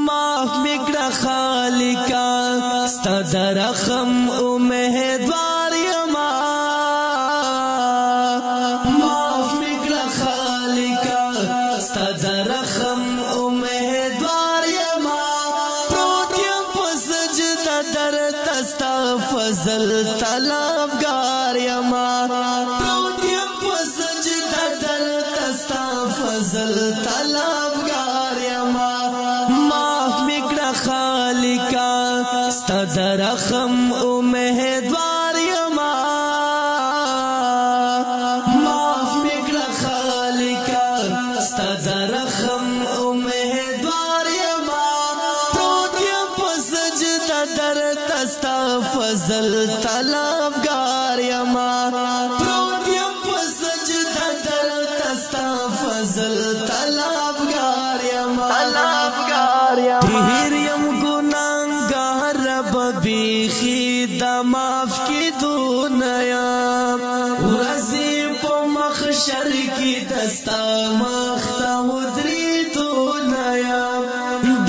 माफ मिकड़ा खालिका स्ता दरखम उम्मीदवार यमा माफ मिकड़ा खालिका स्ता दरखम उम्मीदवार यमा प्रोतियम पसजदा दर तस्ता फजल तलबगार यमा प्रोतियम पसजदा दर तस्ता फजल तलबगार यमा माफ मिकड़ा खालिका स्ता दरखम उम्मीदवार यमा माफ मिकड़ा खालिका स्ता दरखम उम्मीदवार यमा प्रोतियम पसजदा दर तस्ता फजल तलबगार यमा प्रोतियम पसजदा दर तस्ता फजल तलबगार यमा ढेरियम गुनाहगार रब बीखी दा माफ की दुनिया रज़ी पो मखशर की दस्ता मख्ता उदरी दुनिया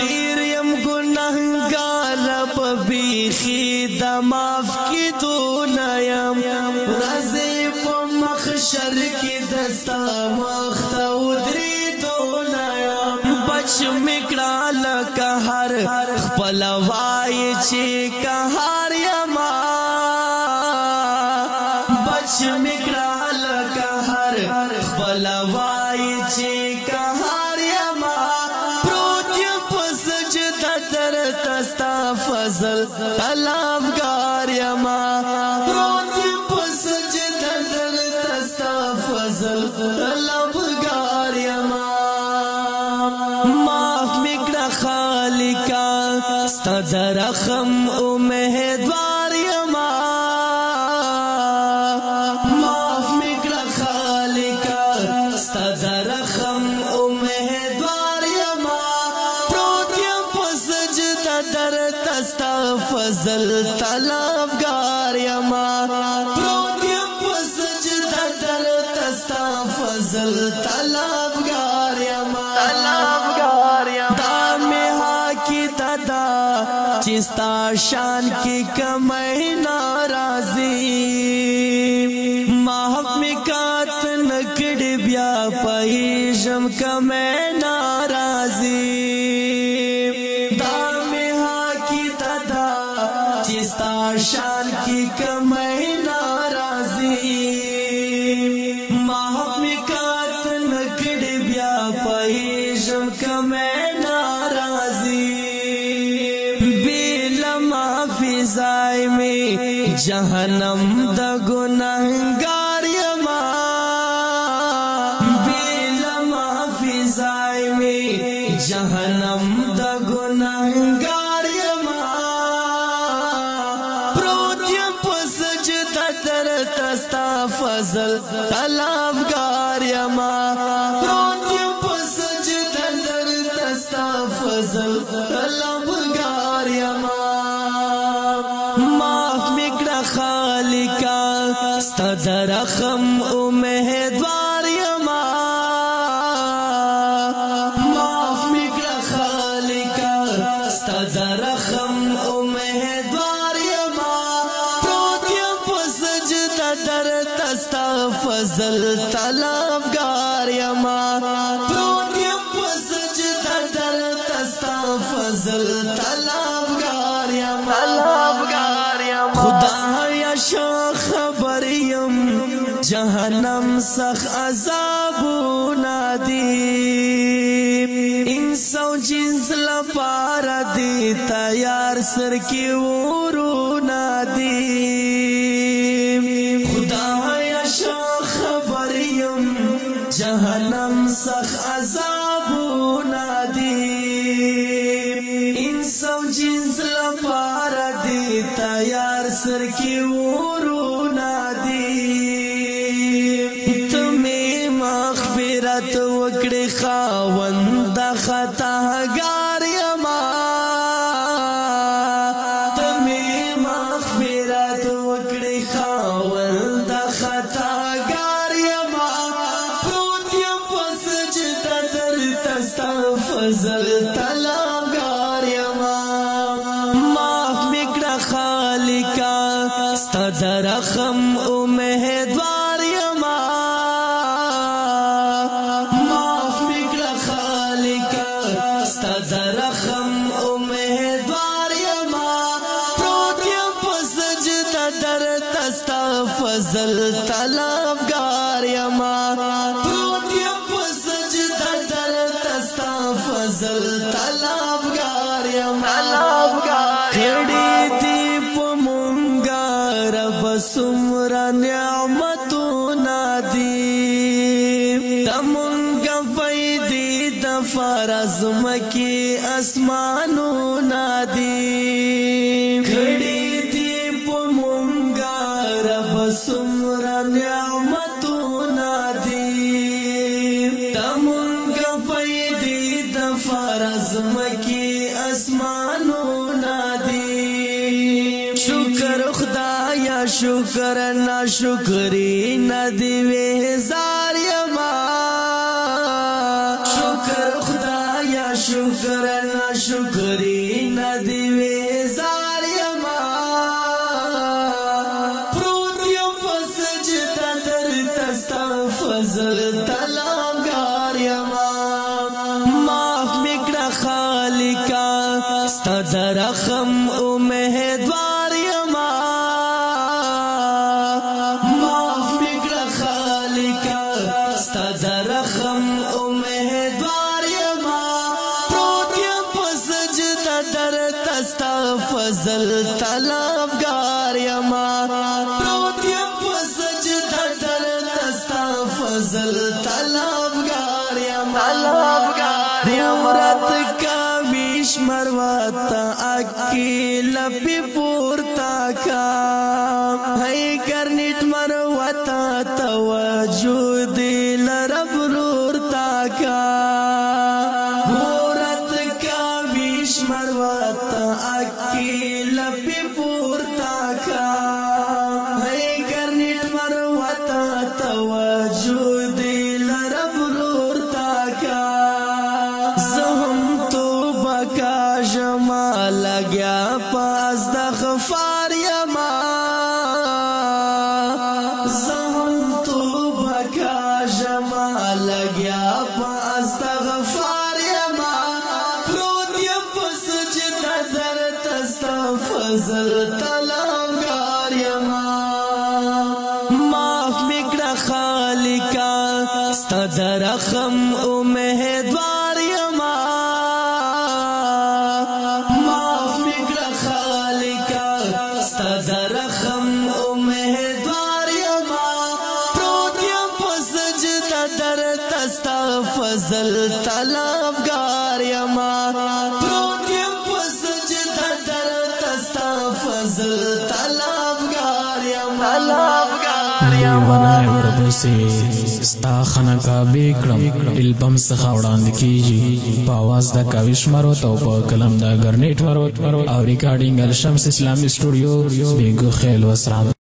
ढेरियम गुनाहगार रब बीखी दा माफ की दुनिया रज़ी पो मखशर की दस्ता मख्ता उदरी दुनिया बच मिकड़ा लकहर पलवाई चे कहर यमा बच मिकड़ा लकहर पलवाई चे कहर यमा प्रोतियम पसजदा दर तस्ता फजल तलबगार यमा प्रोतियम पसजदा दर तस्ता फजल तलबगार यमा माफ मिकड़ा खालिका स्ता दरखम उम्मीदवार यमा माफ मिकड़ा खालिका स्ता दरखम उम्मीदवार यमा प्रोतियम पसजदा दर तस्ता फजल तलबगार यमा प्रोतियम पसजदा दर तस्ता फजल तलबगार यमा चिस्ता शान की कमई नाराजी माफ मिकात नकड़ ब्या पहिजम कमई नाराजी दामिहा की दादा चिस्ता शान की कमई नाराजी माफ मिकात नकड़ ब्या पहिजम कमई नाराजी फिजाई में जहन्नम द गुनाहगार यमा बेलमा फिजाई में जहन्नम द गुनाहगार यमा प्रोतियम पसजदा दर तस्ता फजल तलबगार यमा प्रोतियम पसजदा दर तस्ता फजल तलबगार यमा माफ मिकड़ा खालिका स्ता दरखम उम्मीदवार यमा माफ मिकड़ा खालिका स्ता दरखम उम्मीदवार यमा प्रोतियम पसजदा दर तस्ता फजल तलबगार यमा प्रोतियम पसजदा दर तस्ता फजल तलबगार यमा खुदा या शो खबरियम जहन्नम सख अजाबु नादी इंसो जिन्स लपारा दी तैयार सर की उरू नादी खुदा या शो खबरियम जहन्नम सख अजाबु नादी इंसो जिन्स लपारा दी तैयार सर की उरू नादी तुम्हें मग़फ़िरत वकड़े खावंद खतागार यमा तुम्हें मग़फ़िरत वकड़े खावंद खतागार यमा प्रोतियम पसजदा दर तस्ता फजल तलबगार ستاد رحم امیدوار یما معاف میکړه خالقا ستاد رحم امیدوار یما پروت یم په سجده درته ستا فضل طلبګار یما پروت یم په سجده درته ستا فضل طلبګار یما کړي دي په مونږه رب سمرا نعمتونه دي تمونږه فائدې د فرض مکی اسمانونه دي کړي دي په مونږه رب سمرا نعمتونه دي تمونږه فائدې د فرض مکی اسمانونه دي شکر خدایا شکر نا شکری ندی وزار یما شکر خدایا شکر نا شکری ندی وزار یما پروت یم په سجده درته ستا فضل طلبګار یما معاف میکړه خالقا ستاد رحم امیدوار یما معاف میکړه خالقا ستاد رحم امیدوار یما پروت یم په سجده درته ستا فضل طلبګار یما پروت یم په سجده درته ستا فضل طلبګار یما مراد کا بیش مرواتا اکی لپی پورتا کا ہے کرنیٹ مرواتا توجود لرب رورتا کا مراد کا بیش مرواتا اکی لپی پورتا کا ہے کرنیٹ مرواتا توجود لرب رورتا کا جما لگیا پاس د غفار یما زهم تو بکا جما لگیا پاس د غفار یما پروت یم په سجده درته ستا فضل طلبګار یما معاف میکړه خالقا ستاد رحم امیدوار یما ستاد رحم امیدوار یما پروت یم په سجده درته ستا فضل طلبګار یما پروت یم په سجده درته ستا فضل طلبګار ونای ورپسې ستا خانقاه بیکړم البم څخه وړاندې کیږي په اواز د کاوش مروت او په قلم د ګرنیټ مروت او ریکارډینګ الشمس اسلامي سټوډیو بیګو خیل وسرام